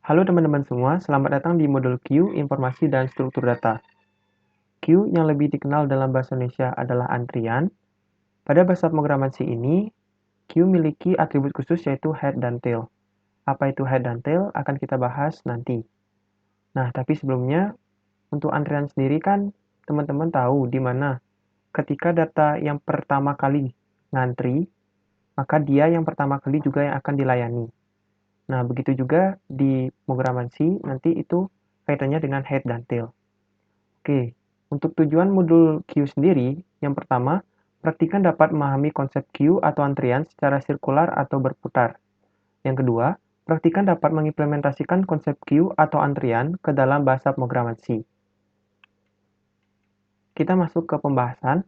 Halo teman-teman semua, selamat datang di modul Q, Informasi dan Struktur Data. Q yang lebih dikenal dalam bahasa Indonesia adalah antrian. Pada bahasa pemrograman C ini, Q memiliki atribut khusus yaitu head dan tail. Apa itu head dan tail akan kita bahas nanti. Nah, tapi sebelumnya, untuk antrian sendiri kan teman-teman tahu di mana ketika data yang pertama kali ngantri, maka dia yang pertama kali juga yang akan dilayani. Nah, begitu juga di pemrograman C, nanti itu kaitannya dengan head dan tail. Oke, untuk tujuan modul Q sendiri, yang pertama, praktikan dapat memahami konsep Q atau antrian secara sirkular atau berputar. Yang kedua, praktikan dapat mengimplementasikan konsep Q atau antrian ke dalam bahasa pemrograman C. Kita masuk ke pembahasan.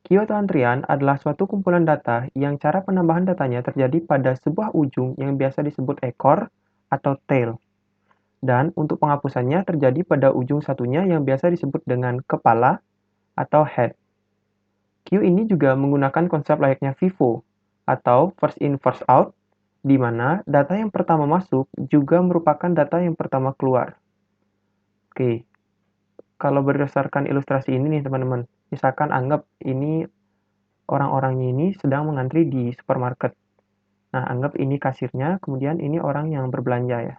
Q atau antrian adalah suatu kumpulan data yang cara penambahan datanya terjadi pada sebuah ujung yang biasa disebut ekor atau tail. Dan untuk penghapusannya terjadi pada ujung satunya yang biasa disebut dengan kepala atau head. Q ini juga menggunakan konsep layaknya FIFO atau first in first out, di mana data yang pertama masuk juga merupakan data yang pertama keluar. Oke, kalau berdasarkan ilustrasi ini nih teman-teman, misalkan anggap ini orang-orangnya ini sedang mengantri di supermarket. Nah, anggap ini kasirnya, kemudian ini orang yang berbelanja ya.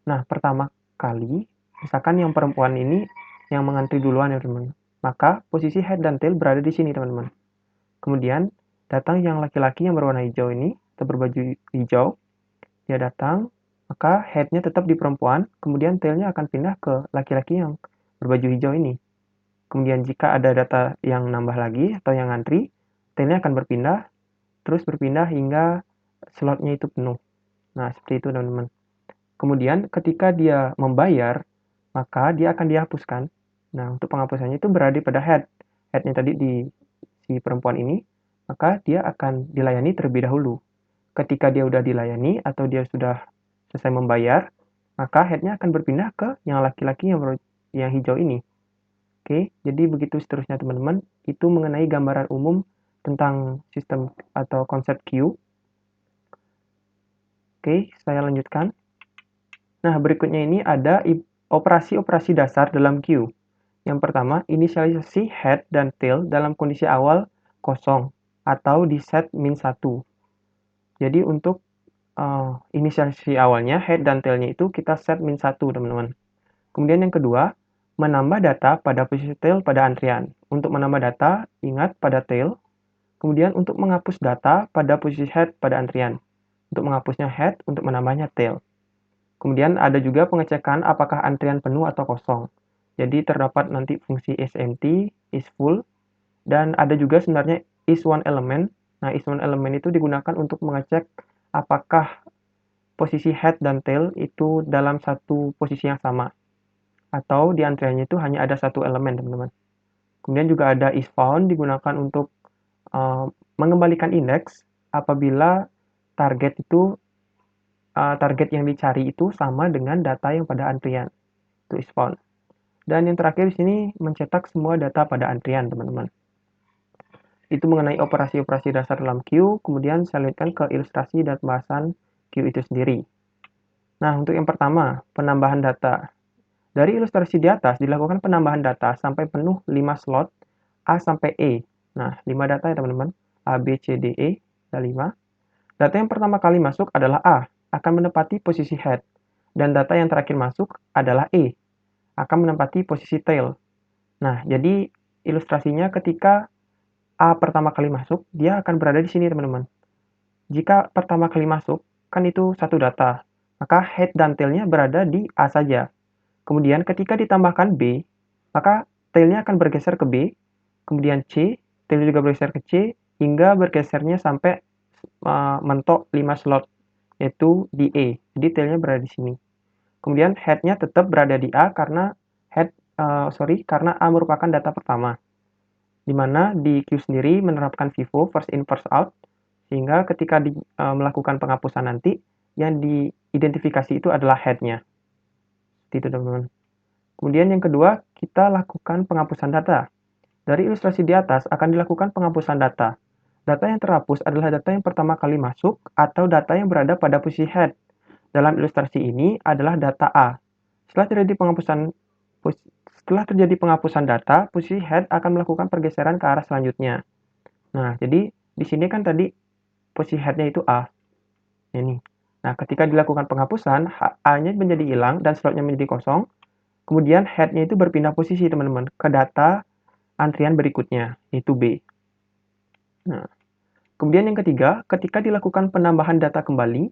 Nah, pertama kali, misalkan yang perempuan ini yang mengantri duluan ya teman-teman. Maka posisi head dan tail berada di sini teman-teman. Kemudian datang yang laki-laki yang berwarna hijau ini, atau berbaju hijau. Dia datang, maka head-nya tetap di perempuan, kemudian tail-nya akan pindah ke laki-laki yang berbaju hijau ini. Kemudian jika ada data yang nambah lagi atau yang ngantri, tail-nya akan berpindah, terus berpindah hingga slotnya itu penuh. Nah, seperti itu teman-teman. Kemudian ketika dia membayar, maka dia akan dihapuskan. Nah, untuk penghapusannya itu berada pada head. Head-nya tadi di si perempuan ini, maka dia akan dilayani terlebih dahulu. Ketika dia sudah dilayani atau dia sudah selesai membayar, maka head-nya akan berpindah ke yang laki-laki yang hijau ini. Oke, jadi begitu seterusnya teman-teman. Itu mengenai gambaran umum tentang sistem atau konsep Q. Oke, saya lanjutkan. Nah, berikutnya ini ada operasi-operasi dasar dalam Q. Yang pertama, inisialisasi head dan tail dalam kondisi awal kosong atau di set min 1. Jadi untuk inisialisasi awalnya, head dan tail-nya itu kita set min 1, teman-teman. Kemudian yang kedua, menambah data pada posisi tail pada antrian. Untuk menambah data, ingat pada tail. Kemudian untuk menghapus data pada posisi head pada antrian. Untuk menghapusnya head, untuk menambahnya tail. Kemudian ada juga pengecekan apakah antrian penuh atau kosong. Jadi terdapat nanti fungsi isEmpty, isFull, dan ada juga sebenarnya isOneElement. Nah, isOneElement itu digunakan untuk mengecek apakah posisi head dan tail itu dalam satu posisi yang sama. Atau di antriannya itu hanya ada satu elemen, teman-teman. Kemudian juga ada isFound digunakan untuk mengembalikan indeks apabila target yang dicari itu sama dengan data yang pada antrian. Itu isFound. Dan yang terakhir di sini mencetak semua data pada antrian, teman-teman. Itu mengenai operasi-operasi dasar dalam Q, kemudian saya lanjutkan ke ilustrasi dan pembahasan Q itu sendiri. Nah, untuk yang pertama, penambahan data. Dari ilustrasi di atas, dilakukan penambahan data sampai penuh 5 slot A sampai E. Nah, 5 data ya teman-teman. A, B, C, D, E, ada 5. Data yang pertama kali masuk adalah A, akan menempati posisi head. Dan data yang terakhir masuk adalah E, akan menempati posisi tail. Nah, jadi ilustrasinya ketika A pertama kali masuk, dia akan berada di sini, teman-teman. Jika pertama kali masuk, kan itu satu data, maka head dan tail-nya berada di A saja. Kemudian ketika ditambahkan B, maka tail-nya akan bergeser ke B, kemudian C, tail juga bergeser ke C, hingga bergesernya sampai mentok 5 slot, yaitu di E. Jadi tail-nya berada di sini. Kemudian head-nya tetap berada di A karena karena A merupakan data pertama. Di mana di Q sendiri menerapkan FIFO, first in first out, sehingga ketika melakukan penghapusan nanti, yang diidentifikasi itu adalah head-nya. Itu teman-teman. Kemudian yang kedua, kita lakukan penghapusan data. Dari ilustrasi di atas akan dilakukan penghapusan data. Data yang terhapus adalah data yang pertama kali masuk atau data yang berada pada posisi head. dalam ilustrasi ini adalah data A. Setelah terjadi penghapusan data, posisi head akan melakukan pergeseran ke arah selanjutnya. Nah, jadi di sini kan tadi posisi head-nya itu A. Ini. Nah, ketika dilakukan penghapusan, A-nya menjadi hilang dan slotnya menjadi kosong. Kemudian head-nya itu berpindah posisi, teman-teman, ke data antrian berikutnya, yaitu B. Nah, kemudian yang ketiga, ketika dilakukan penambahan data kembali,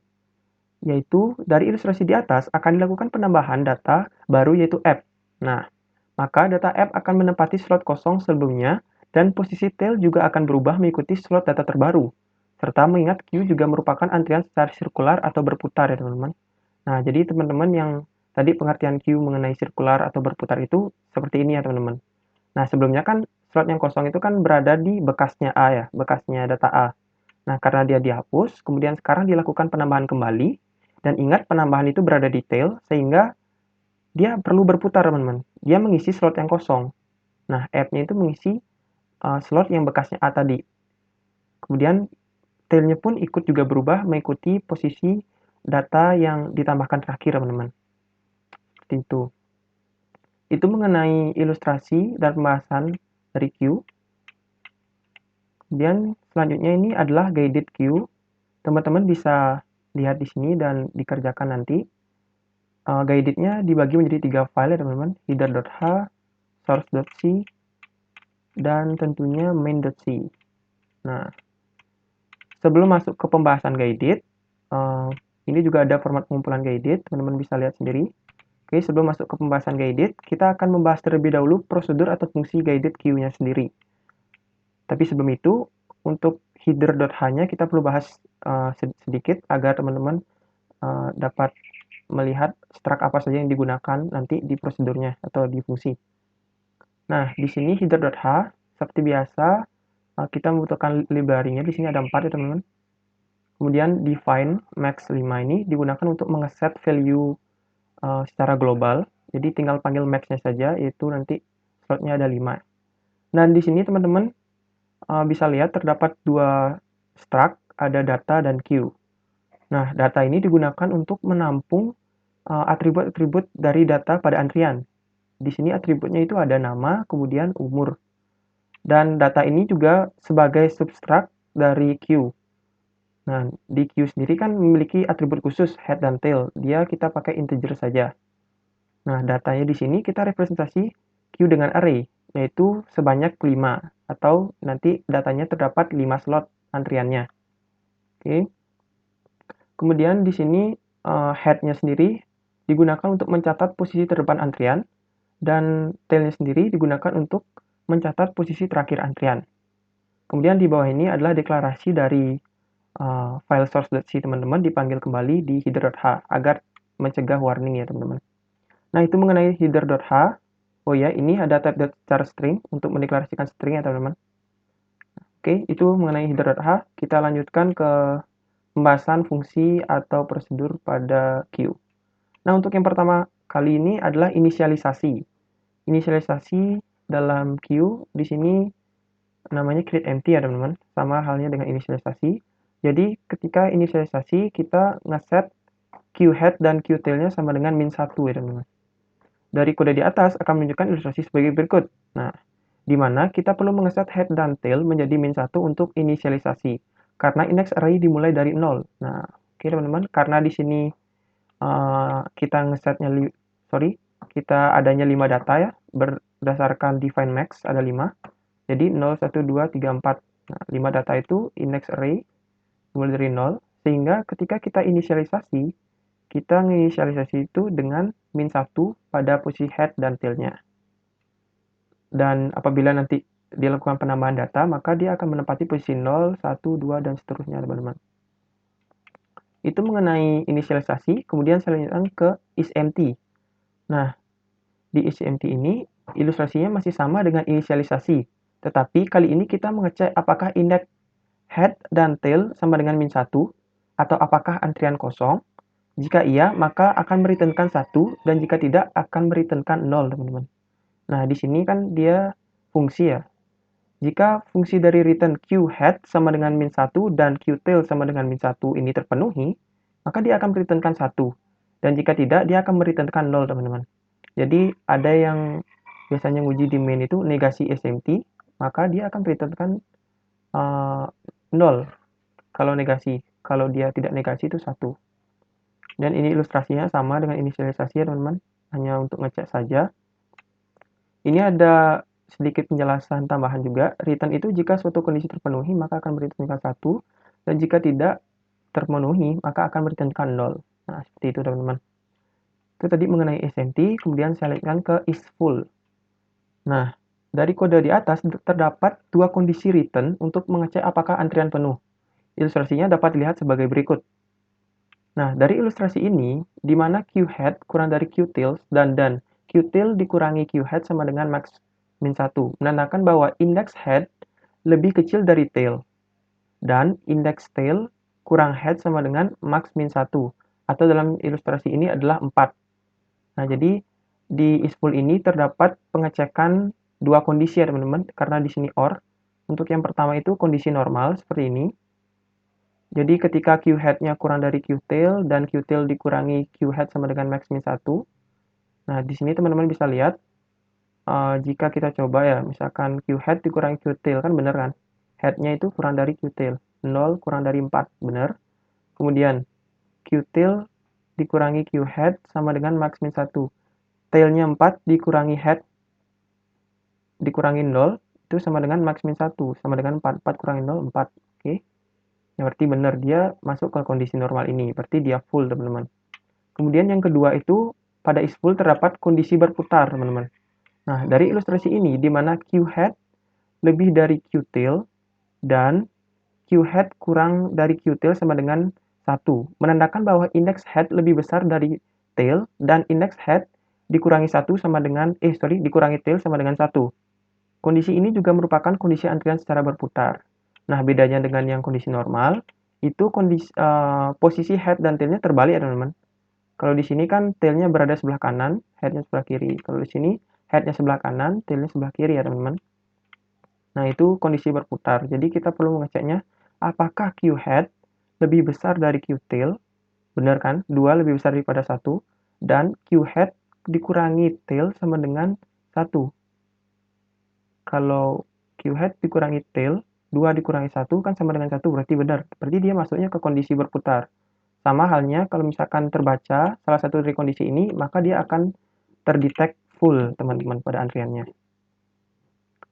yaitu dari ilustrasi di atas akan dilakukan penambahan data baru yaitu F. Nah, maka data F akan menempati slot kosong sebelumnya dan posisi tail juga akan berubah mengikuti slot data terbaru. Serta mengingat Q juga merupakan antrian secara sirkular atau berputar ya teman-teman. Nah, jadi teman-teman yang tadi pengertian Q mengenai sirkular atau berputar itu seperti ini ya teman-teman. Nah, sebelumnya kan slot yang kosong itu kan berada di bekasnya A ya, bekasnya data A. Nah, karena dia dihapus, kemudian sekarang dilakukan penambahan kembali, dan ingat penambahan itu berada di tail, sehingga dia perlu berputar teman-teman. Dia mengisi slot yang kosong. Nah, F-nya itu mengisi slot yang bekasnya A tadi. Kemudian tail-nya pun ikut juga berubah mengikuti posisi data yang ditambahkan terakhir teman-teman. Seperti itu. Itu mengenai ilustrasi dan pembahasan dari Q. Kemudian selanjutnya ini adalah guided Q. Teman-teman bisa lihat di sini dan dikerjakan nanti. Guided-nya dibagi menjadi 3 file ya teman-teman, header.h, source.c, dan tentunya main.c. Nah, sebelum masuk ke pembahasan guided, ini juga ada format pengumpulan guided, teman-teman bisa lihat sendiri. Oke, sebelum masuk ke pembahasan guided, kita akan membahas terlebih dahulu prosedur atau fungsi guided queue-nya sendiri. Tapi sebelum itu, untuk header.h-nya kita perlu bahas sedikit agar teman-teman dapat melihat struct apa saja yang digunakan nanti di prosedurnya atau di fungsi. Nah, di sini header.h seperti biasa kita membutuhkan library-nya. Di sini ada 4 ya teman-teman. Kemudian define max 5 ini digunakan untuk mengeset value secara global. Jadi tinggal panggil max-nya saja, yaitu nanti slotnya ada 5. Dan di sini teman-teman bisa lihat terdapat 2 struct, ada data dan queue. Nah, data ini digunakan untuk menampung atribut-atribut dari data pada antrian. Di sini atributnya itu ada nama, kemudian umur. Dan data ini juga sebagai substrat dari queue. Nah, di queue sendiri kan memiliki atribut khusus head dan tail. Dia kita pakai integer saja. Nah, datanya di sini kita representasi queue dengan array, yaitu sebanyak 5. Atau nanti datanya terdapat 5 slot antriannya. Oke. Kemudian di sini head-nya sendiri digunakan untuk mencatat posisi terdepan antrian, dan tail-nya sendiri digunakan untuk mencatat posisi terakhir antrian. Kemudian di bawah ini adalah deklarasi dari file source.c teman-teman dipanggil kembali di header.h agar mencegah warning ya teman-teman. Nah, itu mengenai header.h. Oh ya, ini ada type char string untuk mendeklarasikan string ya teman-teman. Oke, itu mengenai header.h. Kita lanjutkan ke pembahasan fungsi atau prosedur pada queue. Nah, untuk yang pertama kali ini adalah inisialisasi. Inisialisasi dalam queue di sini namanya create empty ya teman-teman, sama halnya dengan inisialisasi. Jadi ketika inisialisasi kita ngeset queue head dan queue tail-nya sama dengan -1 ya teman-teman. Dari kode di atas akan menunjukkan ilustrasi sebagai berikut. Nah, di mana kita perlu mengeset head dan tail menjadi -1 untuk inisialisasi karena index array dimulai dari 0. Nah, oke teman-teman, karena di sini kita ngesetnya kita adanya 5 data ya, berdasarkan define max ada 5. Jadi 0, 1, 2, 3, 4. Nah, 5 data itu index array dimulai dari 0, sehingga ketika kita inisialisasi, kita menginisialisasi itu dengan -1 pada posisi head dan tail-nya. Dan apabila nanti dilakukan penambahan data, maka dia akan menempati posisi 0, 1, 2, dan seterusnya teman-teman. Itu mengenai inisialisasi, kemudian saya lanjutkan ke isEmpty. Nah, di isEmpty ini ilustrasinya masih sama dengan inisialisasi, tetapi kali ini kita mengecek apakah indeks head dan tail sama dengan -1 atau apakah antrian kosong. Jika iya, maka akan mereturnkan 1 dan jika tidak akan mereturnkan 0, teman-teman. Nah, di sini kan dia fungsi ya. Jika fungsi dari return queue head sama dengan -1 dan queue tail sama dengan -1 ini terpenuhi, maka dia akan mereturnkan 1. Dan jika tidak, dia akan mereturnkan 0, teman-teman. Jadi, ada yang biasanya nguji di main itu negasi is empty, maka dia akan mereturnkan 0 kalau negasi. Kalau dia tidak negasi itu 1. Dan ini ilustrasinya sama dengan inisialisasi ya, teman-teman. Hanya untuk ngecek saja. Ini ada sedikit penjelasan tambahan juga. Return itu jika suatu kondisi terpenuhi, maka akan mereturnkan 1. Dan jika tidak terpenuhi, maka akan mereturnkan 0. Nah, seperti itu, teman-teman. Itu tadi mengenai is empty, kemudian saya lanjutkan ke is full. Nah, dari kode di atas terdapat dua kondisi return untuk mengecek apakah antrian penuh. Ilustrasinya dapat dilihat sebagai berikut. Nah, dari ilustrasi ini, di mana Q-head kurang dari Q-tails dan Q-tail dikurangi Q-head sama dengan max min 1, menandakan bahwa indeks head lebih kecil dari tail, dan indeks tail kurang head sama dengan max min 1, atau dalam ilustrasi ini adalah 4. Nah, jadi di isFull ini terdapat pengecekan dua kondisi ya teman-teman, karena di sini OR. Untuk yang pertama itu kondisi normal seperti ini. Jadi ketika Q-head-nya kurang dari Q-tail dan Q-tail dikurangi Q-head sama dengan max min 1. Nah, di sini teman-teman bisa lihat jika kita coba ya, misalkan Q-head dikurangi Q-tail kan bener kan? Head-nya itu kurang dari Q-tail. 0 kurang dari 4, bener. Kemudian Q-tail dikurangi Q-head sama dengan max min 1. Tail-nya 4 dikurangi head dikurangi 0 itu sama dengan max min 1, sama dengan 4. 4 kurangi 0, 4. Oke. Ya, berarti benar dia masuk ke kondisi normal ini. Berarti dia full, teman-teman. Kemudian yang kedua itu pada is full terdapat kondisi berputar, teman-teman. Nah, dari ilustrasi ini di mana Q-head lebih dari Q-tail dan Q-head kurang dari Q-tail sama dengan 1, menandakan bahwa indeks head lebih besar dari tail dan indeks head dikurangi 1 sama dengan dikurangi tail sama dengan 1. Kondisi ini juga merupakan kondisi antrian secara berputar. Nah, bedanya dengan yang kondisi normal, itu posisi head dan tail-nya terbalik ya, teman-teman. Kalau di sini kan tail-nya berada sebelah kanan, head-nya sebelah kiri. Kalau di sini head-nya sebelah kanan, tail-nya sebelah kiri ya, teman-teman. Nah, itu kondisi berputar. Jadi kita perlu mengeceknya apakah Q-head lebih besar dari Q-tail, benar kan? 2 lebih besar daripada 1, dan Q-head dikurangi tail sama dengan 1. Kalau Q-head dikurangi tail, 2 dikurangi 1 kan sama dengan 1, berarti benar. Berarti dia masuknya ke kondisi berputar. Sama halnya kalau misalkan terbaca salah satu dari kondisi ini, maka dia akan terdetek full, teman-teman, pada antriannya.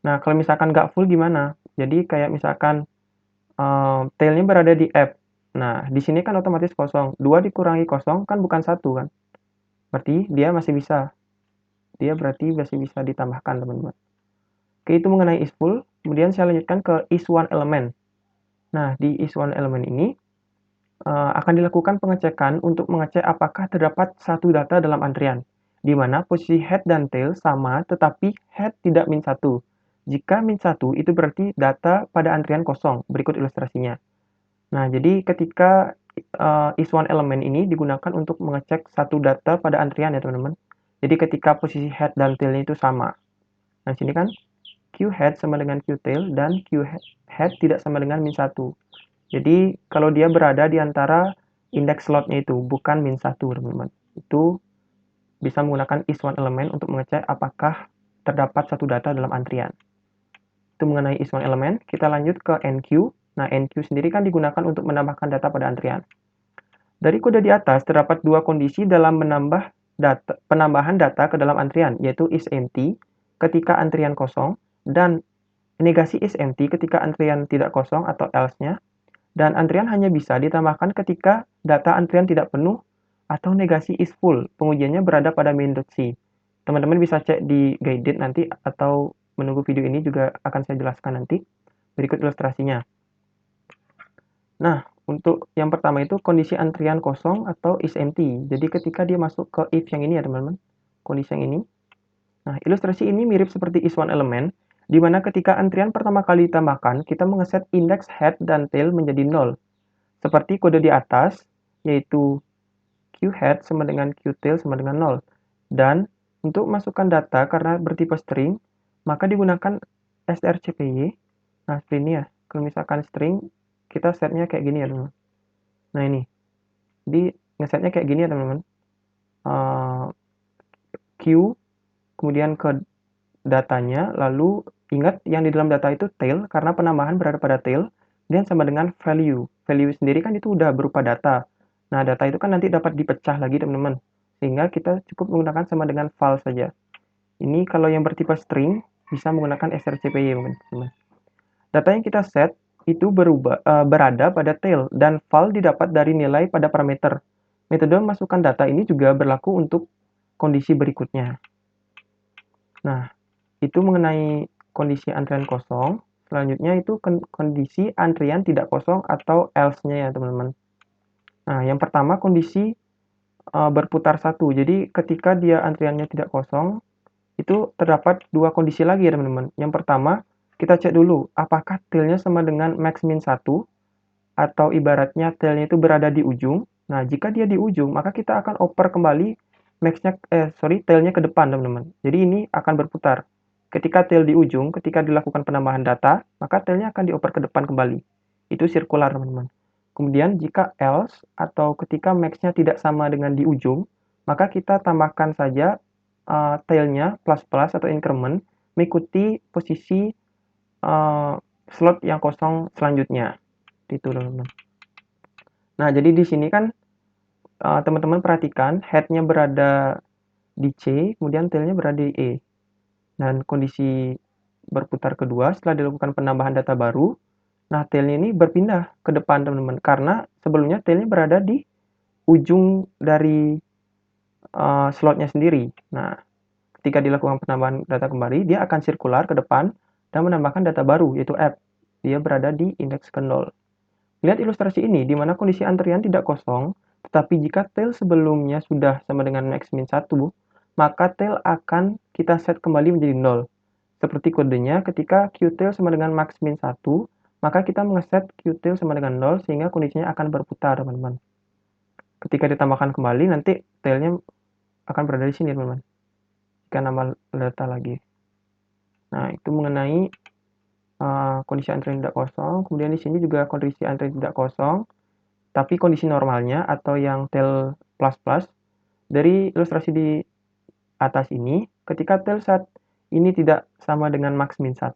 Nah, kalau misalkan nggak full gimana? Jadi kayak misalkan tail-nya berada di F. Nah, di sini kan otomatis kosong. 2 dikurangi kosong kan bukan 1 kan? Berarti dia masih bisa. Dia berarti masih bisa ditambahkan, teman-teman. Oke, itu mengenai is full. Kemudian saya lanjutkan ke is one element. Nah, di is one element ini akan dilakukan pengecekan untuk mengecek apakah terdapat satu data dalam antrian, di mana posisi head dan tail sama tetapi head tidak min 1. Jika min 1 itu berarti data pada antrian kosong. Berikut ilustrasinya. Nah, jadi ketika is one element ini digunakan untuk mengecek satu data pada antrian ya teman-teman. Jadi ketika posisi head dan tailnya itu sama. Nah, sini kan Q-head sama dengan Q-tail dan Q-head tidak sama dengan min 1. Jadi kalau dia berada di antara indeks slotnya itu, bukan min 1, teman-teman. Itu bisa menggunakan is one element untuk mengecek apakah terdapat satu data dalam antrian. Itu mengenai is one element. Kita lanjut ke NQ. Nah, NQ sendiri kan digunakan untuk menambahkan data pada antrian. Dari kode di atas terdapat dua kondisi dalam penambahan data ke dalam antrian, yaitu is empty ketika antrian kosong dan negasi is empty ketika antrian tidak kosong atau else-nya, dan antrian hanya bisa ditambahkan ketika data antrian tidak penuh atau negasi is full. Pengujiannya berada pada main.c. Teman-teman bisa cek di guided nanti atau menunggu video ini juga akan saya jelaskan nanti. Berikut ilustrasinya. Nah, untuk yang pertama itu kondisi antrian kosong atau is empty. Jadi ketika dia masuk ke if yang ini ya teman-teman, kondisi yang ini. Nah, ilustrasi ini mirip seperti is one element, di mana ketika antrian pertama kali ditambahkan, kita mengeset indeks head dan tail menjadi 0. Seperti kode di atas, yaitu Q-head sama dengan Q-tail sama dengan 0. Dan untuk masukkan data karena bertipe string, maka digunakan strcpy. Nah, seperti ini ya. Kalau misalkan string, kita setnya kayak gini ya, teman. Nah, ini. Jadi ngesetnya kayak gini ya teman-teman. Q, kemudian ke datanya, lalu ingat yang di dalam data itu tail, karena penambahan berada pada tail, dan sama dengan value. Value sendiri kan itu udah berupa data. Nah, data itu kan nanti dapat dipecah lagi teman-teman. Sehingga kita cukup menggunakan sama dengan val saja. Ini kalau yang bertipe string, bisa menggunakan strcpy teman-teman. Data yang kita set itu berada pada tail, dan val didapat dari nilai pada parameter. Metode memasukkan data ini juga berlaku untuk kondisi berikutnya. Nah, itu mengenai kondisi antrian kosong. Selanjutnya itu kondisi antrian tidak kosong atau else-nya ya teman-teman. Nah, yang pertama kondisi berputar satu. Jadi ketika dia antriannya tidak kosong, itu terdapat dua kondisi lagi ya teman-teman. Yang pertama, kita cek dulu apakah tail-nya sama dengan max min 1 atau ibaratnya tail-nya itu berada di ujung. Nah, jika dia di ujung, maka kita akan oper kembali tail-nya ke depan teman-teman. Jadi ini akan berputar. Ketika tail di ujung, ketika dilakukan penambahan data, maka tail-nya akan dioper ke depan kembali. Itu sirkular, teman-teman. Kemudian, jika else atau ketika max-nya tidak sama dengan di ujung, maka kita tambahkan saja tail-nya plus-plus atau increment mengikuti posisi slot yang kosong selanjutnya. Itu, teman-teman. Nah, jadi di sini kan teman-teman perhatikan head-nya berada di C, kemudian tail-nya berada di E. Dan kondisi berputar kedua setelah dilakukan penambahan data baru, nah tail-nya ini berpindah ke depan teman-teman, karena sebelumnya tail-nya berada di ujung dari slotnya sendiri. Nah, ketika dilakukan penambahan data kembali, dia akan sirkular ke depan dan menambahkan data baru, yaitu F. Dia berada di indeks ke 0. Lihat ilustrasi ini, di mana kondisi antrian tidak kosong, tetapi jika tail sebelumnya sudah sama dengan max min 1, maka tail akan kita set kembali menjadi 0. Seperti kodenya, ketika qtail sama dengan max min 1, maka kita mengeset qtail sama dengan 0, sehingga kondisinya akan berputar, teman-teman. Ketika ditambahkan kembali, nanti tailnya akan berada di sini, teman-teman. Jika nambah data lagi. Nah, itu mengenai kondisi antrian tidak kosong. Kemudian di sini juga kondisi antrian tidak kosong, tapi kondisi normalnya atau yang tail plus-plus. Dari ilustrasi di atas ini, ketika tail saat ini tidak sama dengan max min 1,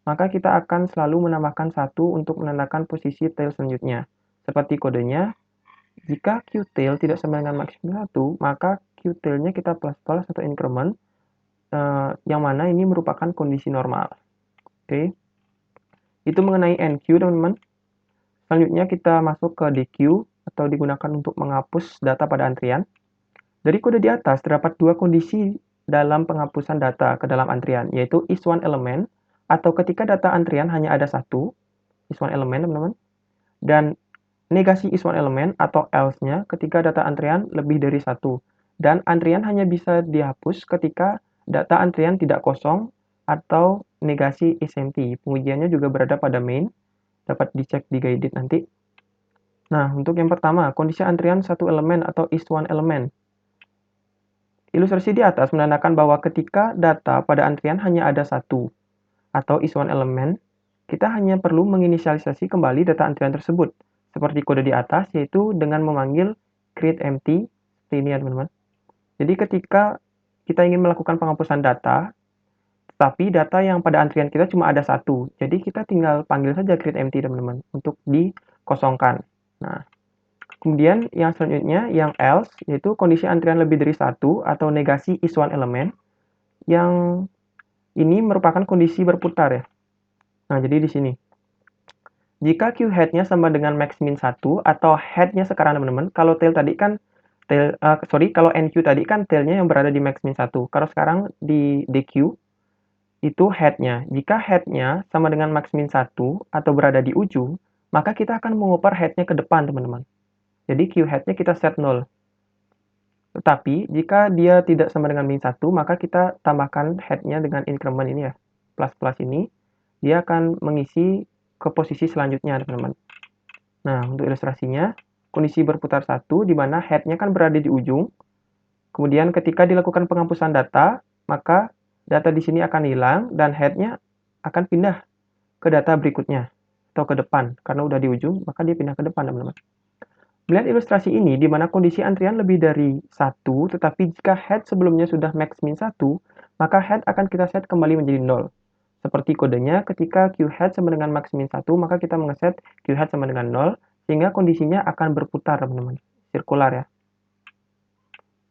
maka kita akan selalu menambahkan 1 untuk menandakan posisi tail selanjutnya. Seperti kodenya, jika qtail tidak sama dengan max min 1, maka qtail-nya kita plus-plus atau increment, yang mana ini merupakan kondisi normal. Oke. Itu mengenai NQ, teman-teman. Selanjutnya kita masuk ke DQ, atau digunakan untuk menghapus data pada antrian. Dari kode di atas, terdapat dua kondisi dalam penghapusan data ke dalam antrian, yaitu is one element, atau ketika data antrian hanya ada satu, is one element, teman-teman, dan negasi is one element atau else-nya ketika data antrian lebih dari satu, dan antrian hanya bisa dihapus ketika data antrian tidak kosong atau negasi is empty. Pengujiannya juga berada pada main, dapat dicek di guided nanti. Nah, untuk yang pertama, kondisi antrian satu elemen atau is one element. Ilustrasi di atas menandakan bahwa ketika data pada antrian hanya ada satu atau is one element, kita hanya perlu menginisialisasi kembali data antrian tersebut, seperti kode di atas, yaitu dengan memanggil create empty, seperti ini ya teman-teman. Jadi ketika kita ingin melakukan penghapusan data, tapi data yang pada antrian kita cuma ada satu, jadi kita tinggal panggil saja create empty teman-teman, untuk dikosongkan. Nah, kemudian yang selanjutnya, yang else, yaitu kondisi antrian lebih dari satu atau negasi is one element, yang ini merupakan kondisi berputar ya. Nah, jadi di sini. Jika Q head-nya sama dengan max min 1 atau head-nya sekarang teman-teman, kalau tail tadi kan kalau NQ tadi kan tail-nya yang berada di max min 1. Kalau sekarang di DQ itu head-nya. Jika head-nya sama dengan max min 1 atau berada di ujung, maka kita akan mengoper head-nya ke depan teman-teman. Jadi Q head-nya kita set 0. Tetapi jika dia tidak sama dengan min 1, maka kita tambahkan head-nya dengan increment ini ya, plus-plus ini. Dia akan mengisi ke posisi selanjutnya, teman-teman. Nah, untuk ilustrasinya, kondisi berputar satu, di mana head-nya kan berada di ujung. Kemudian ketika dilakukan penghapusan data, maka data di sini akan hilang, dan head-nya akan pindah ke data berikutnya, atau ke depan. Karena udah di ujung, maka dia pindah ke depan, teman-teman. Melihat ilustrasi ini, di mana kondisi antrian lebih dari 1, tetapi jika head sebelumnya sudah max min 1, maka head akan kita set kembali menjadi 0. Seperti kodenya, ketika qhead sama dengan max min 1, maka kita mengeset qhead sama dengan 0, sehingga kondisinya akan berputar, teman-teman. Sirkular ya.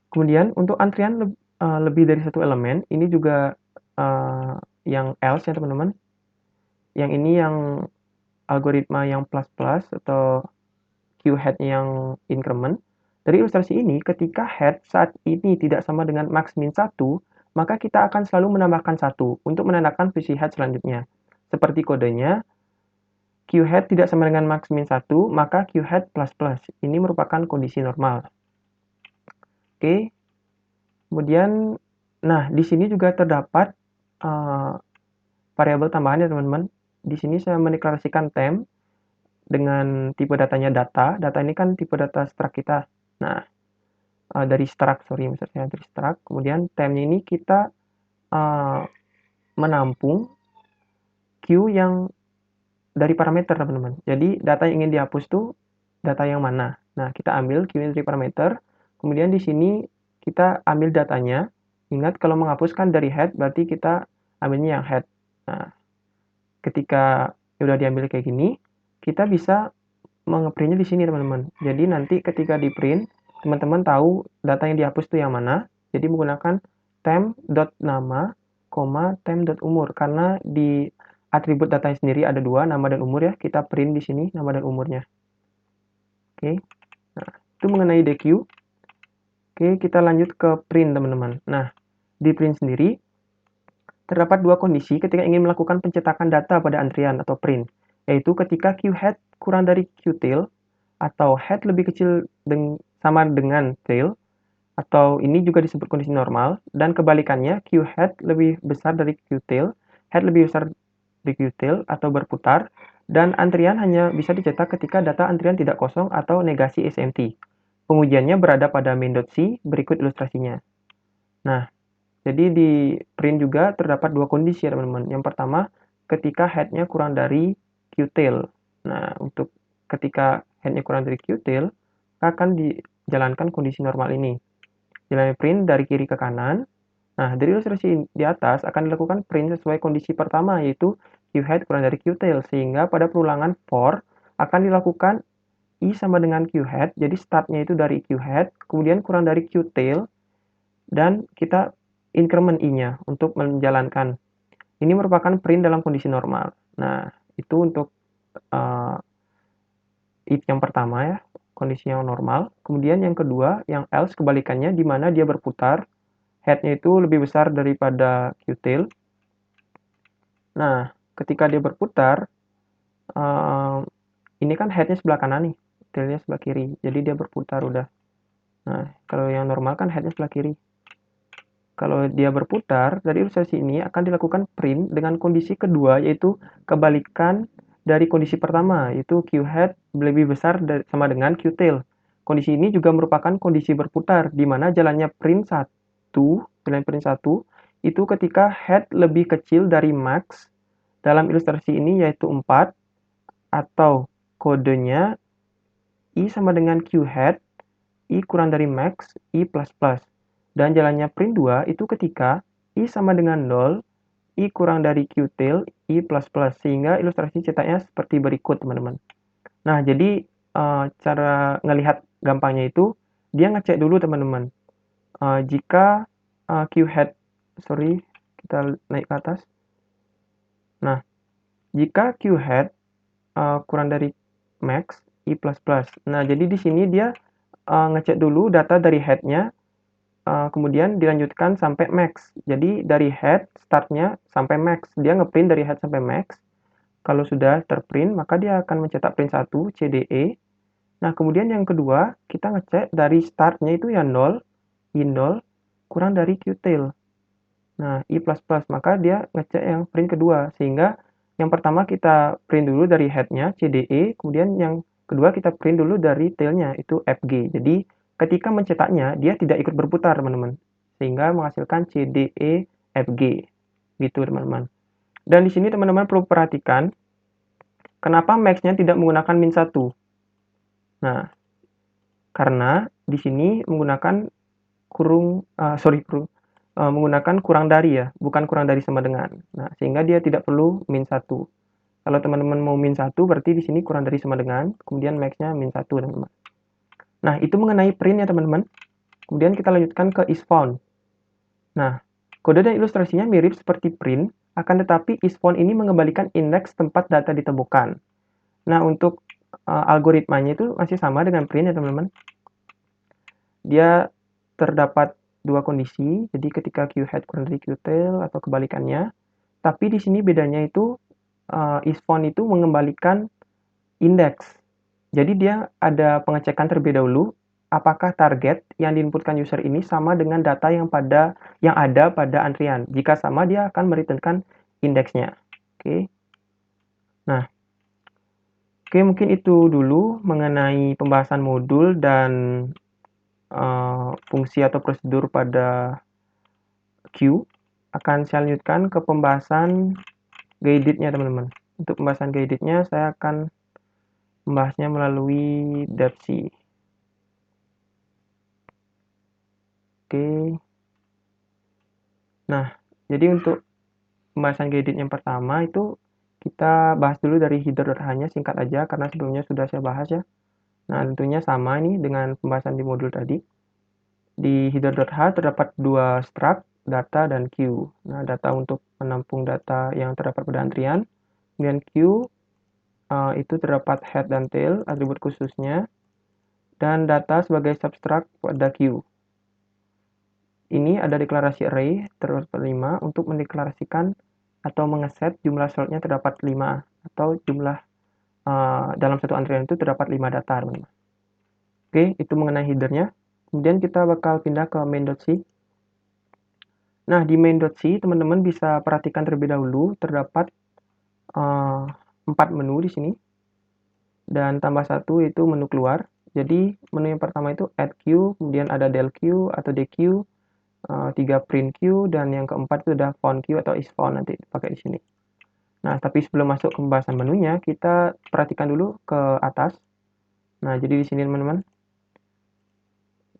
Kemudian, untuk antrian lebih dari satu elemen, ini juga yang else ya, teman-teman. Yang ini yang algoritma yang plus-plus atau qhead yang increment. Dari ilustrasi ini, ketika head saat ini tidak sama dengan max min 1, maka kita akan selalu menambahkan 1 untuk menandakan posisi head selanjutnya. Seperti kodenya, qhead tidak sama dengan max min 1, maka qhead plus plus. Ini merupakan kondisi normal. Oke. Kemudian, nah di sini juga terdapat variabel tambahan ya teman-teman. Di sini saya mendeklarasikan temp dengan tipe datanya data. Data ini kan tipe data struct kita. Nah, dari struct, misalnya dari struct. Kemudian tempnya ini kita menampung Q yang dari parameter, teman-teman. Jadi, data yang ingin dihapus tuh data yang mana. Nah, kita ambil Q dari parameter. Kemudian di sini kita ambil datanya. Ingat, kalau menghapuskan dari head, berarti kita ambilnya yang head. Nah, ketika sudah diambil kayak gini, kita bisa nge-printnya di sini, teman-teman. Jadi, nanti ketika di-print, teman-teman tahu data yang dihapus itu yang mana. Jadi, menggunakan temp.nama, temp.umur. Karena di atribut datanya sendiri ada dua, nama dan umur ya. Kita print di sini nama dan umurnya. Oke. Nah, itu mengenai dequeue. Oke, kita lanjut ke print, teman-teman. Nah, di print sendiri, terdapat dua kondisi ketika ingin melakukan pencetakan data pada antrian atau print, yaitu ketika qhead kurang dari qtail, atau head lebih kecil sama dengan tail, atau ini juga disebut kondisi normal, dan kebalikannya, qhead lebih besar dari qtail, head lebih besar dari qtail, atau berputar, dan antrian hanya bisa dicetak ketika data antrian tidak kosong atau negasi SMT. Pengujiannya berada pada main.c, berikut ilustrasinya. Nah, jadi di print juga terdapat dua kondisi ya teman-teman. Yang pertama, ketika head-nya kurang dari qtail. Nah, untuk ketika head-nya kurang dari qtail, akan dijalankan kondisi normal ini. Jalani print dari kiri ke kanan. Nah, dari ilustrasi di atas akan dilakukan print sesuai kondisi pertama, yaitu qhead kurang dari qtail, sehingga pada perulangan for akan dilakukan I sama dengan qhead, jadi startnya itu dari qhead, kemudian kurang dari qtail, dan kita increment I-nya untuk menjalankan. Ini merupakan print dalam kondisi normal. Nah, itu untuk if yang pertama ya, kondisi yang normal. Kemudian yang kedua, yang else kebalikannya, di mana dia berputar, head-nya itu lebih besar daripada qtail. Nah, ketika dia berputar, ini kan head-nya sebelah kanan nih, tail-nya sebelah kiri, jadi dia berputar udah. Nah, kalau yang normal kan head-nya sebelah kiri. Kalau dia berputar, dari ilustrasi ini akan dilakukan print dengan kondisi kedua, yaitu kebalikan dari kondisi pertama, yaitu qhead lebih besar sama dengan qtail. Kondisi ini juga merupakan kondisi berputar, di mana jalannya print 1, jalan print 1, itu ketika head lebih kecil dari max, dalam ilustrasi ini yaitu 4, atau kodenya I sama dengan qhead, I kurang dari max, I plus plus. Dan jalannya print 2 itu ketika I sama dengan 0, I kurang dari qtail, I plus plus. Sehingga ilustrasi cetaknya seperti berikut, teman-teman. Nah, jadi cara ngelihat gampangnya itu, dia ngecek dulu, teman-teman. Jika qhead, kita naik ke atas. Nah, jika qhead kurang dari max, I plus plus. Nah, jadi di sini dia ngecek dulu data dari head-nya, kemudian dilanjutkan sampai max. Jadi dari head startnya sampai max. Dia ngeprint dari head sampai max. Kalau sudah terprint, maka dia akan mencetak print 1, CDE. Nah, kemudian yang kedua, kita ngecek dari startnya itu ya 0, I0, kurang dari qtail. Nah, I++, maka dia ngecek yang print kedua. Sehingga yang pertama kita print dulu dari head-nya, CDE, kemudian yang kedua kita print dulu dari tail-nya, itu FG. Jadi, ketika mencetaknya, dia tidak ikut berputar, teman-teman. Sehingga menghasilkan CDE FG. Gitu, teman-teman. Dan di sini teman-teman perlu perhatikan, kenapa max-nya tidak menggunakan min 1. Nah, Karena di sini menggunakan menggunakan kurang dari ya, bukan kurang dari sama dengan. Nah, sehingga dia tidak perlu min 1. Kalau teman-teman mau min 1 berarti di sini kurang dari sama dengan, kemudian max-nya min 1, teman-teman. Nah, itu mengenai print ya, teman-teman. Kemudian kita lanjutkan ke isFound. Nah, kode dan ilustrasinya mirip seperti print, akan tetapi isFound ini mengembalikan indeks tempat data ditemukan. Nah, untuk algoritmanya itu masih sama dengan print ya, teman-teman. Dia terdapat dua kondisi, jadi ketika QHead kurang dari QTail atau kebalikannya. Tapi di sini bedanya itu isFound itu mengembalikan indeks. Jadi dia ada pengecekan terlebih dahulu apakah target yang diinputkan user ini sama dengan data yang ada pada antrian. Jika sama, dia akan mereturnkan indeksnya. Oke. Nah, oke, mungkin itu dulu mengenai pembahasan modul dan fungsi atau prosedur pada queue. Akan saya lanjutkan ke pembahasan guided-nya, teman-teman. Untuk pembahasan guided-nya, saya akan membahasnya melalui Dapsy. Oke. Nah, jadi untuk pembahasan guided yang pertama itu kita bahas dulu dari header.h-nya, singkat aja karena sebelumnya sudah saya bahas ya. Nah, tentunya sama ini dengan pembahasan di modul tadi. Di header.h terdapat dua struct, data dan queue. Nah, data untuk menampung data yang terdapat pada antrian. Kemudian queue itu terdapat head dan tail, atribut khususnya. Dan data sebagai substruct pada queue. Ini ada deklarasi array terdapat 5 untuk mendeklarasikan atau mengeset jumlah slotnya terdapat 5 atau jumlah dalam satu antrian itu terdapat 5 data, teman-teman. Oke, itu mengenai headernya. Kemudian kita bakal pindah ke main.c. Nah, di main.c teman-teman bisa perhatikan terlebih dahulu terdapat 4 menu di sini. Dan tambah satu itu menu keluar. Jadi menu yang pertama itu add queue, kemudian ada del queue atau dequeue, 3 print queue, dan yang keempat itu ada found queue atau isFound nanti dipakai di sini. Nah, tapi sebelum masuk ke pembahasan menunya, kita perhatikan dulu ke atas. Nah, jadi di sini teman-teman.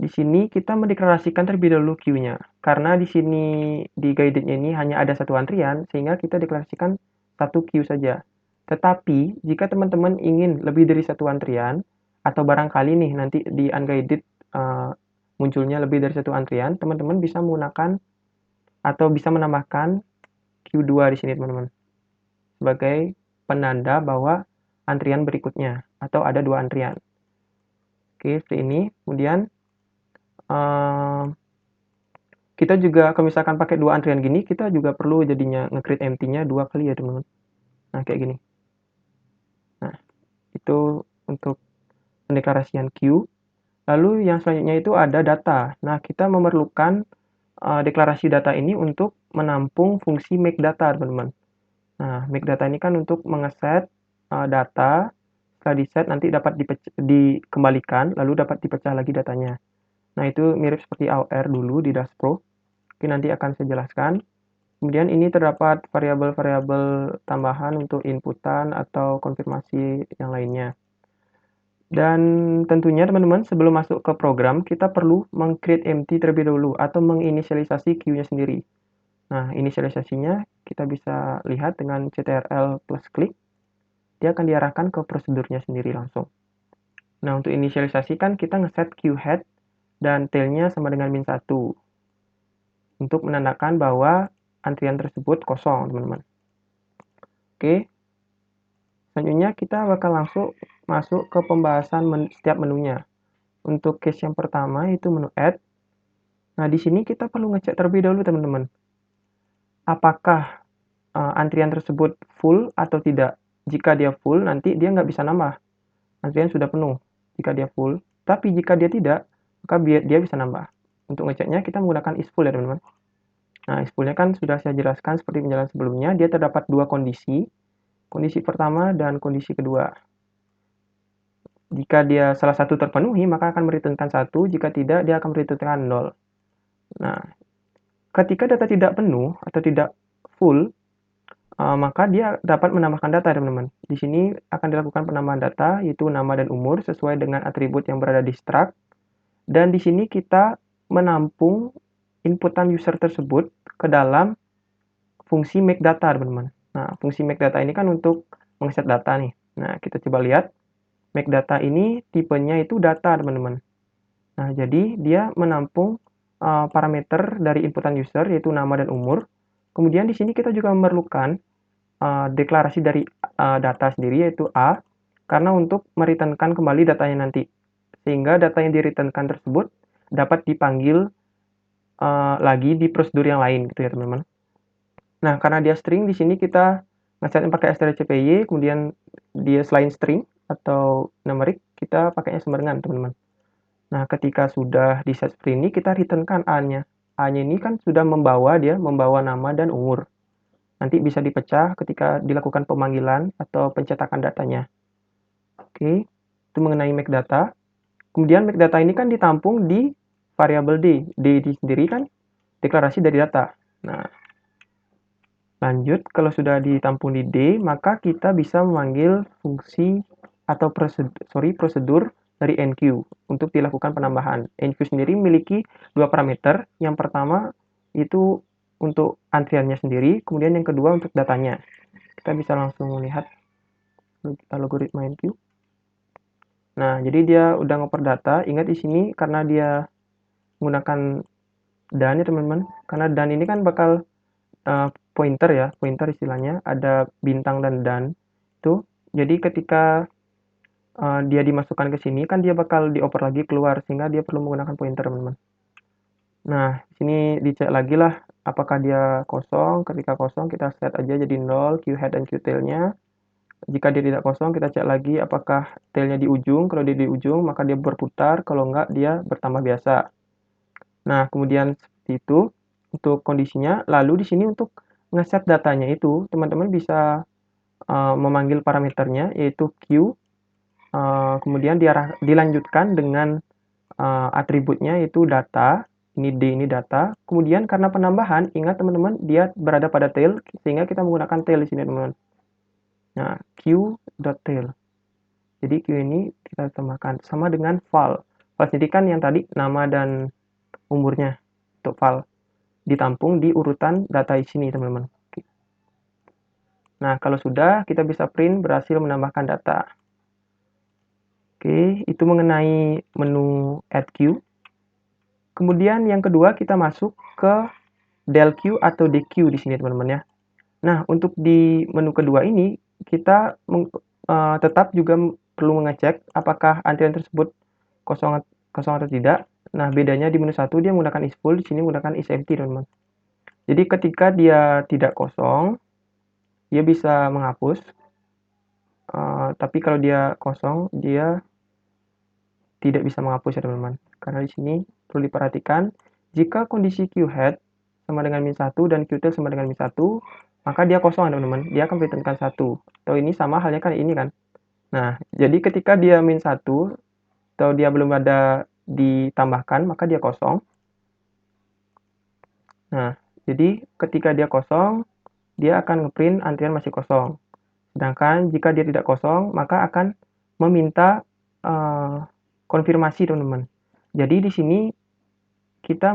Di sini kita mendeklarasikan terlebih dahulu queue-nya. Karena di sini di guided-nya ini hanya ada satu antrian, sehingga kita deklarasikan satu queue saja. Tetapi, jika teman-teman ingin lebih dari satu antrian, atau barangkali nih nanti di unguided munculnya lebih dari satu antrian, teman-teman bisa menggunakan atau bisa menambahkan Q2 di sini, teman-teman. Sebagai penanda bahwa antrian berikutnya, atau ada dua antrian. Oke, seperti ini. Kemudian, kita juga kalau misalkan pakai dua antrian gini, kita juga perlu jadinya nge-create empty-nya 2 kali ya, teman-teman. Nah, kayak gini. Nah, itu untuk pendeklarasian queue. Lalu yang selanjutnya itu ada data. Nah, kita memerlukan deklarasi data ini untuk menampung fungsi make data, teman-teman. Nah, make data ini kan untuk mengeset data, setelah di-set nanti dapat dikembalikan, lalu dapat dipecah lagi datanya. Nah, itu mirip seperti AOR dulu di Dash Pro. Oke, nanti akan saya jelaskan. Kemudian ini terdapat variabel-variabel tambahan untuk inputan atau konfirmasi yang lainnya. Dan tentunya teman-teman sebelum masuk ke program, kita perlu meng-create empty terlebih dahulu atau menginisialisasi queue-nya sendiri. Nah, inisialisasinya kita bisa lihat dengan ctrl plus klik. Dia akan diarahkan ke prosedurnya sendiri langsung. Nah, untuk inisialisasi kan kita ngeset queue head dan tail-nya sama dengan min 1. Untuk menandakan bahwa antrian tersebut kosong, teman-teman. Oke. Selanjutnya kita bakal langsung masuk ke pembahasan setiap menunya. Untuk case yang pertama itu menu add. Nah, di sini kita perlu ngecek terlebih dahulu, teman-teman. Apakah antrian tersebut full atau tidak. Jika dia full, nanti dia nggak bisa nambah. Antrian sudah penuh jika dia full. Tapi jika dia tidak, maka dia bisa nambah. Untuk ngeceknya, kita menggunakan isFull ya, teman-teman. Nah, isFull-nya kan sudah saya jelaskan seperti penjelasan sebelumnya. Dia terdapat dua kondisi. Kondisi pertama dan kondisi kedua. Jika dia salah satu terpenuhi, maka akan mereturnkan 1. Jika tidak, dia akan mereturnkan 0. Nah, ketika data tidak penuh atau tidak full, maka dia dapat menambahkan data, teman-teman. Di sini akan dilakukan penambahan data, yaitu nama dan umur sesuai dengan atribut yang berada di struct. Dan di sini kita menampung inputan user tersebut ke dalam fungsi make data, teman-teman. Nah, fungsi make data ini kan untuk mengset data nih. Nah, kita coba lihat. Make data ini tipenya itu data, teman-teman. Nah, jadi dia menampung parameter dari inputan user, yaitu nama dan umur. Kemudian di sini kita juga memerlukan deklarasi dari data sendiri, yaitu A, karena untuk mereturnkan kembali datanya nanti. Sehingga data yang direturnkan tersebut dapat dipanggil lagi di prosedur yang lain, gitu ya, teman-teman. Nah, karena dia string, di sini kita ngesetnya pakai strcpy, kemudian dia selain string atau numeric, kita pakainya sembarangan, teman-teman. Nah, ketika sudah di set seperti ini, kita returnkan A-nya. A-nya ini kan sudah membawa nama dan umur. Nanti bisa dipecah ketika dilakukan pemanggilan atau pencetakan datanya. Oke, itu mengenai make data. Kemudian make data ini kan ditampung di variabel D. D sendiri kan deklarasi dari data. Nah, lanjut, kalau sudah ditampung di D, maka kita bisa memanggil fungsi atau prosedur dari enqueue untuk dilakukan penambahan. Enqueue sendiri memiliki dua parameter. Yang pertama itu untuk antriannya sendiri, kemudian yang kedua untuk datanya. Kita bisa langsung melihat algoritma enqueue. Nah, jadi dia udah ngoper data. Ingat di sini karena dia menggunakan dan ya teman-teman, karena dan ini kan bakal pointer ya, pointer istilahnya, ada bintang dan itu. Jadi ketika dia dimasukkan ke sini kan dia bakal dioper lagi keluar, sehingga dia perlu menggunakan pointer, teman-teman. Nah, di sini dicek lagi lah apakah dia kosong. Ketika kosong kita set aja jadi 0 queue-head dan queue-tail-nya. Jika dia tidak kosong, kita cek lagi apakah tail-nya di ujung. Kalau dia di ujung, maka dia berputar. Kalau enggak, dia bertambah biasa. Nah, kemudian seperti itu untuk kondisinya. Lalu di sini untuk ngeset datanya itu, teman-teman bisa memanggil parameternya, yaitu queue. Kemudian dilanjutkan dengan atributnya, yaitu data. Ini D, ini data. Kemudian karena penambahan, ingat teman-teman, dia berada pada tail, sehingga kita menggunakan tail di sini, teman-teman. Nah, queue.tail. Jadi queue ini kita tambahkan sama dengan val. Val sendiri kan yang tadi nama dan umurnya untuk val. Ditampung di urutan data di sini, teman-teman. Nah, kalau sudah, kita bisa print berhasil menambahkan data. Oke, itu mengenai menu add queue. Kemudian yang kedua, kita masuk ke del queue atau dequeue di sini, teman-teman ya. Nah, untuk di menu kedua ini, kita tetap juga perlu mengecek apakah antrian tersebut kosong atau tidak. Nah, bedanya di menu 1 dia menggunakan is full, di sini menggunakan is empty, teman-teman. Jadi ketika dia tidak kosong, dia bisa menghapus. Tapi kalau dia kosong, dia tidak bisa menghapus ya, teman-teman. Karena di sini perlu diperhatikan, jika kondisi queue-head sama dengan min 1 dan queue-tail sama dengan min 1, maka dia kosong, teman-teman. Dia akan returnkan 1. Atau ini sama halnya kan ini kan. Nah, jadi ketika dia min 1 atau dia belum ada ditambahkan, maka dia kosong. Nah, jadi ketika dia kosong, dia akan ngeprint antrian masih kosong. Sedangkan jika dia tidak kosong, maka akan meminta konfirmasi, teman-teman. Jadi di sini kita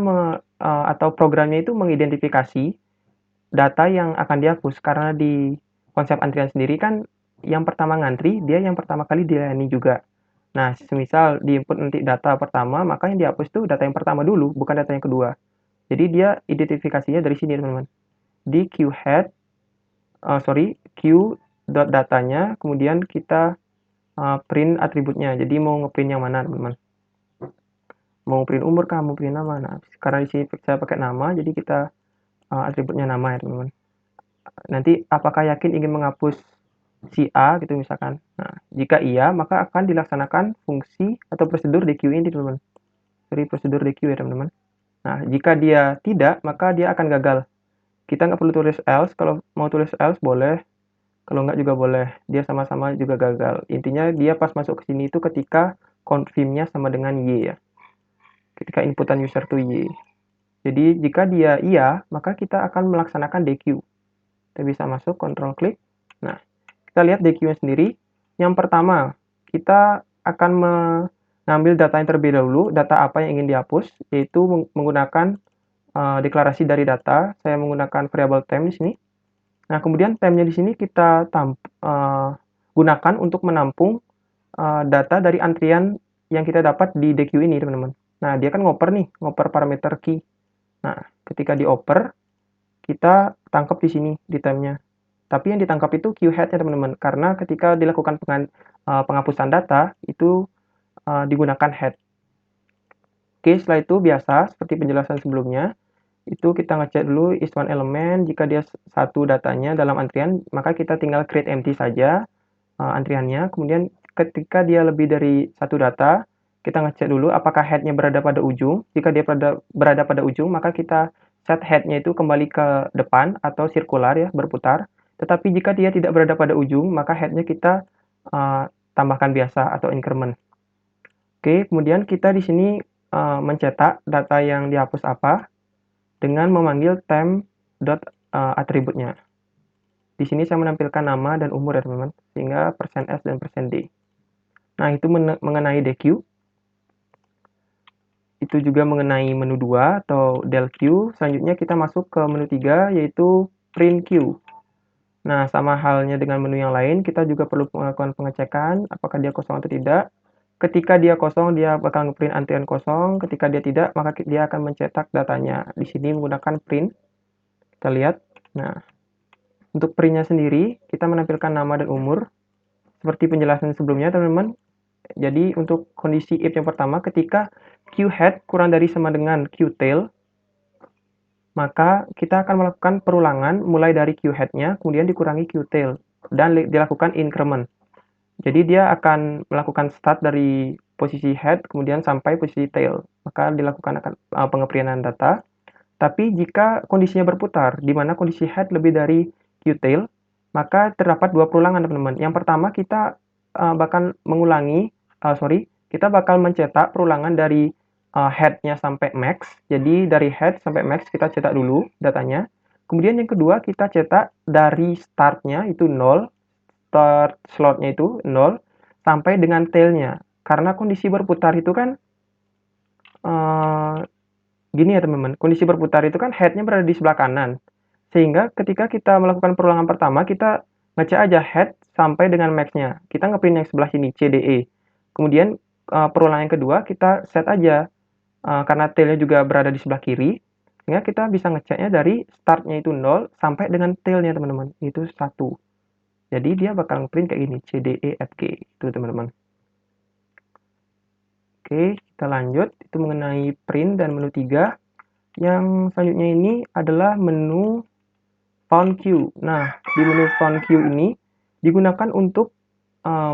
atau programnya itu mengidentifikasi data yang akan dihapus, karena di konsep antrian sendiri kan yang pertama ngantri, dia yang pertama kali dilayani juga. Nah, semisal di input nanti data pertama, maka yang dihapus itu data yang pertama dulu, bukan data yang kedua. Jadi dia identifikasinya dari sini, teman-teman. Di queue-head, queue.datanya, kemudian kita print atributnya. Jadi mau ngeprint yang mana, teman-teman? Mau print umur kah, mau print nama? Nah, karena di sini saya pakai nama, jadi kita atributnya nama ya, teman-teman. Nanti apakah yakin ingin menghapus si A gitu misalkan. Nah, jika iya, maka akan dilaksanakan fungsi atau prosedur dequeue ini, teman-teman. Dari prosedur dequeue ya, teman-teman. Nah, jika dia tidak, maka dia akan gagal. Kita nggak perlu tulis else. Kalau mau tulis else boleh, kalau nggak juga boleh. Dia sama-sama juga gagal. Intinya dia pas masuk ke sini itu ketika confirm-nya sama dengan Y ya. Ketika inputan user to Y. Jadi jika dia iya, maka kita akan melaksanakan dequeue. Kita bisa masuk, Ctrl klik. Nah, kita lihat DQ-nya sendiri. Yang pertama, kita akan mengambil data yang terlebih dahulu, data apa yang ingin dihapus, yaitu menggunakan deklarasi dari data. Saya menggunakan variable temp di sini. Nah, kemudian temp-nya di sini kita gunakan untuk menampung data dari antrian yang kita dapat di DQ ini, teman-teman. Nah, dia kan ngoper nih, ngoper parameter key. Nah, ketika dioper, kita tangkap di sini di temp-nya. Tapi yang ditangkap itu queue-head-nya, teman-teman. Karena ketika dilakukan penghapusan data, itu digunakan head. Oke, setelah itu biasa, seperti penjelasan sebelumnya, itu kita ngecek dulu is one element. Jika dia satu datanya dalam antrian, maka kita tinggal create empty saja antriannya. Kemudian ketika dia lebih dari satu data, kita ngecek dulu apakah head-nya berada pada ujung. Jika dia berada pada ujung, maka kita set head-nya itu kembali ke depan atau sirkular ya, berputar. Tetapi jika dia tidak berada pada ujung, maka head-nya kita tambahkan biasa atau increment. Oke, kemudian kita di sini mencetak data yang dihapus apa dengan memanggil temp.attribute-nya. Di sini saya menampilkan nama dan umur ya teman-teman, sehingga %s dan %d. Nah, itu mengenai DQ. Itu juga mengenai menu 2 atau del Q. Selanjutnya kita masuk ke menu 3, yaitu print Q. Nah, sama halnya dengan menu yang lain, kita juga perlu melakukan pengecekan apakah dia kosong atau tidak. Ketika dia kosong, dia bakal nge-print antrian kosong. Ketika dia tidak, maka dia akan mencetak datanya. Di sini menggunakan print. Kita lihat. Nah, untuk print-nya sendiri, kita menampilkan nama dan umur. Seperti penjelasan sebelumnya, teman-teman. Jadi, untuk kondisi if yang pertama, ketika queue-head kurang dari sama dengan queue-tail, maka kita akan melakukan perulangan mulai dari queue-head-nya, kemudian dikurangi queue-tail, dan dilakukan increment. Jadi dia akan melakukan start dari posisi head, kemudian sampai posisi tail. Maka dilakukan pengeprianan data. Tapi jika kondisinya berputar, di mana kondisi head lebih dari queue-tail, maka terdapat dua perulangan, teman-teman. Yang pertama, kita bakal kita bakal mencetak perulangan dari head-nya sampai max. Jadi dari head sampai max kita cetak dulu datanya. Kemudian yang kedua, kita cetak dari start-nya itu 0, start slot-nya itu 0 sampai dengan tail-nya. Karena kondisi berputar itu kan gini ya teman-teman, kondisi berputar itu kan head-nya berada di sebelah kanan. Sehingga ketika kita melakukan perulangan pertama, kita ngecek aja head sampai dengan max-nya. Kita ngeprint yang sebelah sini, CDE. Kemudian perulangan yang kedua, kita set aja, karena tail-nya juga berada di sebelah kiri, sehingga kita bisa ngeceknya dari start-nya itu 0 sampai dengan tail-nya teman-teman, itu 1. Jadi dia bakal nge-print kayak gini, CDE@K, itu teman-teman. Oke, kita lanjut. Itu mengenai print dan menu 3. Yang selanjutnya ini adalah menu found queue. Nah, di menu found queue ini digunakan untuk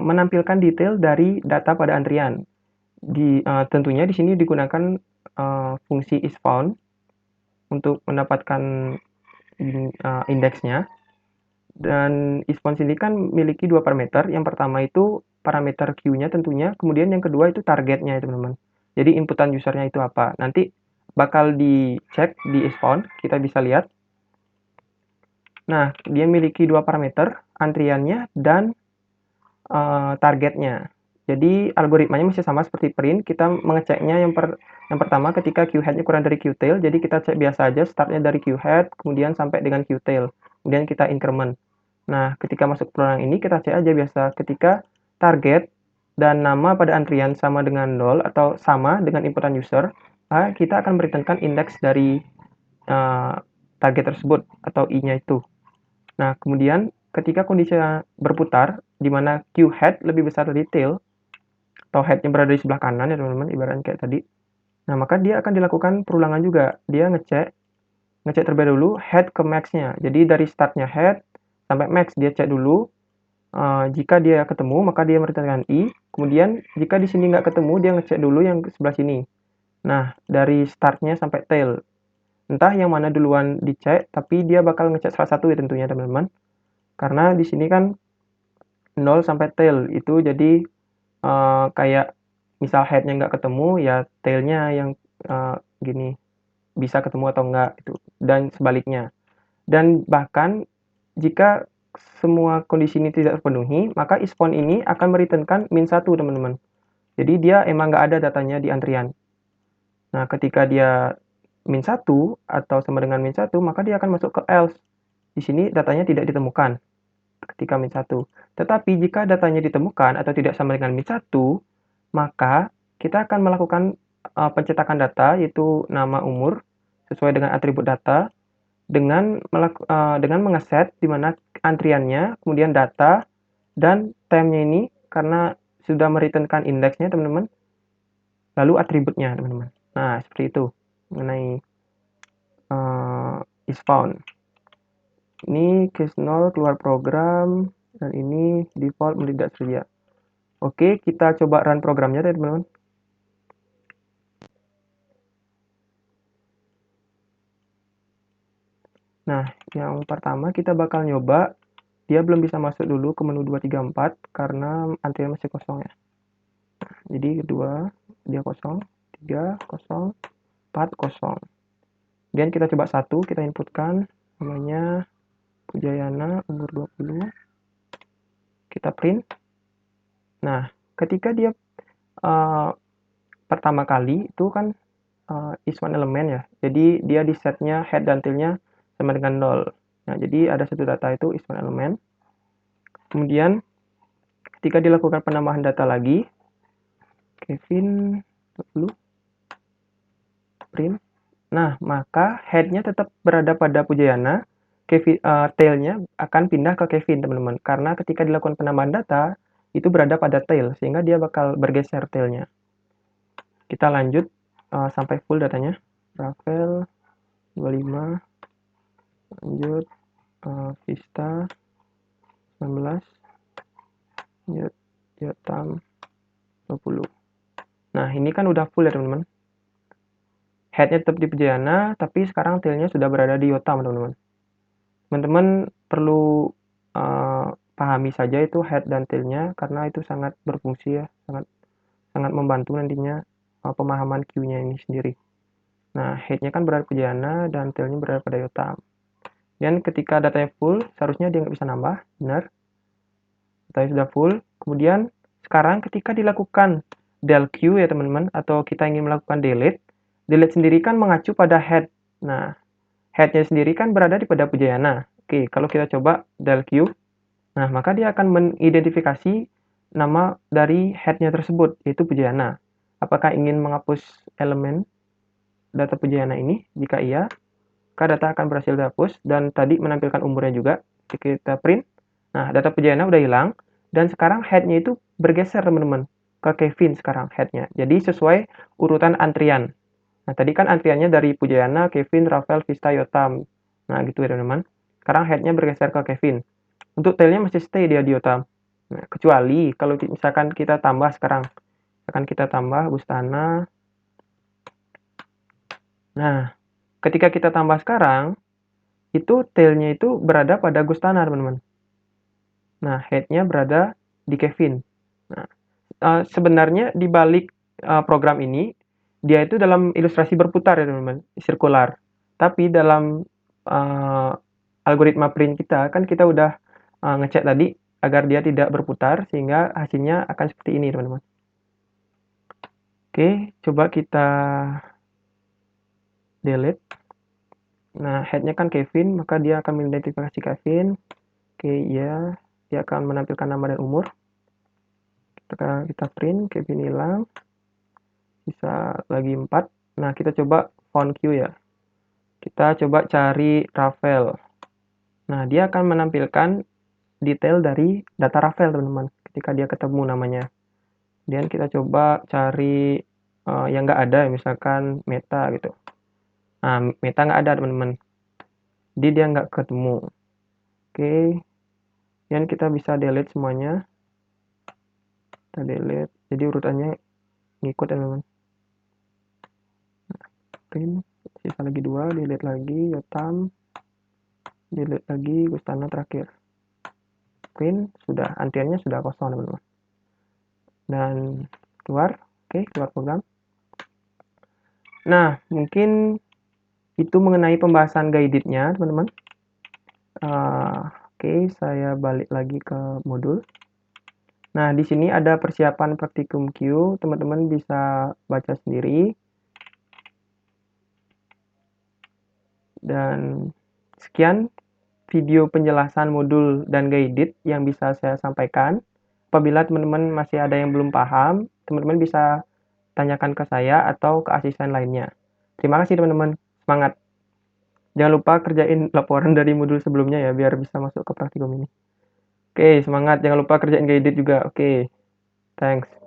menampilkan detail dari data pada antrian. Tentunya di sini digunakan fungsi isFound untuk mendapatkan indeksnya. Dan isFound sini kan memiliki dua parameter. Yang pertama itu parameter queue-nya tentunya, kemudian yang kedua itu targetnya, teman-teman. Jadi inputan usernya itu apa. Nanti bakal dicek di isFound, kita bisa lihat. Nah, dia memiliki dua parameter, antriannya dan targetnya. Jadi algoritmanya masih sama seperti print. Kita mengeceknya yang pertama ketika queue-head-nya kurang dari queue-tail. Jadi kita cek biasa aja startnya dari queue-head, kemudian sampai dengan queue-tail. Kemudian kita increment. Nah, ketika masuk perulangan ini kita cek aja biasa. Ketika target dan nama pada antrian sama dengan 0 atau sama dengan inputan user, kita akan mereturnkan indeks dari target tersebut atau i-nya itu. Nah, kemudian ketika kondisinya berputar, di mana queue-head lebih besar dari tail, atau head-nya berada di sebelah kanan ya teman-teman, ibaratnya kayak tadi. Nah, maka dia akan dilakukan perulangan juga. Dia ngecek terlebih dahulu head ke max-nya. Jadi dari start-nya head sampai max dia cek dulu. Jika dia ketemu, maka dia mereturnkan i. Kemudian jika di sini nggak ketemu, dia ngecek dulu yang sebelah sini. Nah, dari start-nya sampai tail. Entah yang mana duluan dicek, tapi dia bakal ngecek salah satu ya tentunya teman-teman. Karena di sini kan 0 sampai tail itu jadi kayak misal head-nya nggak ketemu ya tail-nya yang gini bisa ketemu atau enggak itu, dan sebaliknya. Dan bahkan jika semua kondisi ini tidak terpenuhi, maka isFound ini akan mereturnkan -1, teman-teman. Jadi dia emang nggak ada datanya di antrian. Nah, ketika dia -1 atau sama dengan -1, maka dia akan masuk ke else. Di sini datanya tidak ditemukan ketika -1. Tetapi jika datanya ditemukan atau tidak sama dengan -1, maka kita akan melakukan pencetakan data, yaitu nama, umur, sesuai dengan atribut data, dengan mengeset di mana antriannya, kemudian data, dan time-nya ini karena sudah mereturnkan indeksnya, teman-teman, lalu atributnya, teman-teman. Nah, seperti itu mengenai isFound. Ini case 0 keluar program, dan ini default tidak tersedia. Oke, kita coba run programnya, teman-teman. Nah, yang pertama kita bakal nyoba, dia belum bisa masuk dulu ke menu 234 karena antrian masih kosong ya. Jadi kedua, dia kosong, 3, kosong, 4, kosong. Kemudian kita coba 1, kita inputkan, namanya Pujayana, umur 20. Kita print. Nah, ketika dia pertama kali, itu kan is1 element ya. Jadi dia di setnya head dan tail-nya sama dengan 0. Nah, jadi ada satu data itu is1 element. Kemudian ketika dilakukan penambahan data lagi, Kevin 20 print. Nah, maka head-nya tetap berada pada Pujayana, tail-nya akan pindah ke Kevin, teman-teman. Karena ketika dilakukan penambahan data, itu berada pada tail, sehingga dia bakal bergeser tail-nya. Kita lanjut sampai full datanya. Rafael 25, lanjut Vista 19, lanjut Yotam 20. Nah, ini kan udah full ya, teman-teman. Head-nya tetap di Pujayana, tapi sekarang tail-nya sudah berada di Yotam, teman-teman. Teman-teman perlu pahami saja itu head dan tail-nya, karena itu sangat berfungsi ya, sangat membantu nantinya pemahaman queue-nya ini sendiri. Nah, head-nya kan berada di Pujayana dan tail-nya berada pada Yotam. Dan ketika datanya full, seharusnya dia nggak bisa nambah, benar. Datanya sudah full. Kemudian sekarang ketika dilakukan del Q ya teman-teman, atau kita ingin melakukan delete sendiri kan mengacu pada head. Nah, head-nya sendiri kan berada di pada Pujayana. Oke, kalau kita coba del Q, nah maka dia akan mengidentifikasi nama dari head-nya tersebut, yaitu Pujayana. Apakah ingin menghapus elemen data Pujayana ini? Jika iya, maka data akan berhasil dihapus, dan tadi menampilkan umurnya juga. Kita print. Nah, data Pujayana udah hilang, dan sekarang head-nya itu bergeser, teman-teman, ke Kevin sekarang head-nya. Jadi sesuai urutan antrian. Nah, tadi kan antriannya dari Pujayana, Kevin, Rafael, Vista, Yotam. Nah, gitu ya, teman-teman. Sekarang head-nya bergeser ke Kevin. Untuk tail-nya masih stay dia di Yotam. Nah, kecuali kalau misalkan kita tambah sekarang. Misalkan kita tambah Bustana. Nah, ketika kita tambah sekarang, itu tail-nya itu berada pada Gustana, teman-teman. Nah, head-nya berada di Kevin. Nah, sebenarnya di balik program ini, dia itu dalam ilustrasi berputar ya, teman-teman, sirkular. Tapi dalam algoritma print kita, kan kita udah ngecek tadi agar dia tidak berputar, sehingga hasilnya akan seperti ini, teman-teman. Oke, coba kita delete. Nah, head-nya kan Kevin, maka dia akan mengidentifikasi Kevin. Oke, ya, dia akan menampilkan nama dan umur. Kita print, Kevin hilang. Bisa lagi 4. Nah, kita coba found queue ya. Kita coba cari Rafael. Nah, dia akan menampilkan detail dari data Rafael, teman-teman, ketika dia ketemu namanya. Dan kita coba cari yang nggak ada, misalkan Meta gitu. Nah, Meta nggak ada, teman-teman. Jadi dia nggak ketemu. Oke. Dan kita bisa delete semuanya. Kita delete. Jadi urutannya ngikut ya, teman-teman. Print. Sisa lagi 2, delete lagi, Yotam. Delete lagi, Gustana terakhir. Print. Sudah. Antriannya sudah kosong, teman-teman. Dan keluar. Oke, keluar program. Nah, mungkin itu mengenai pembahasan guided-nya, teman-teman. Oke, saya balik lagi ke modul. Nah, di sini ada persiapan praktikum Q, teman-teman bisa baca sendiri. Dan sekian video penjelasan modul dan guided yang bisa saya sampaikan. Apabila teman-teman masih ada yang belum paham, teman-teman bisa tanyakan ke saya atau ke asisten lainnya. Terima kasih teman-teman, semangat! Jangan lupa kerjain laporan dari modul sebelumnya ya, biar bisa masuk ke praktikum ini. Oke, semangat. Jangan lupa kerjain guided juga. Oke, thanks.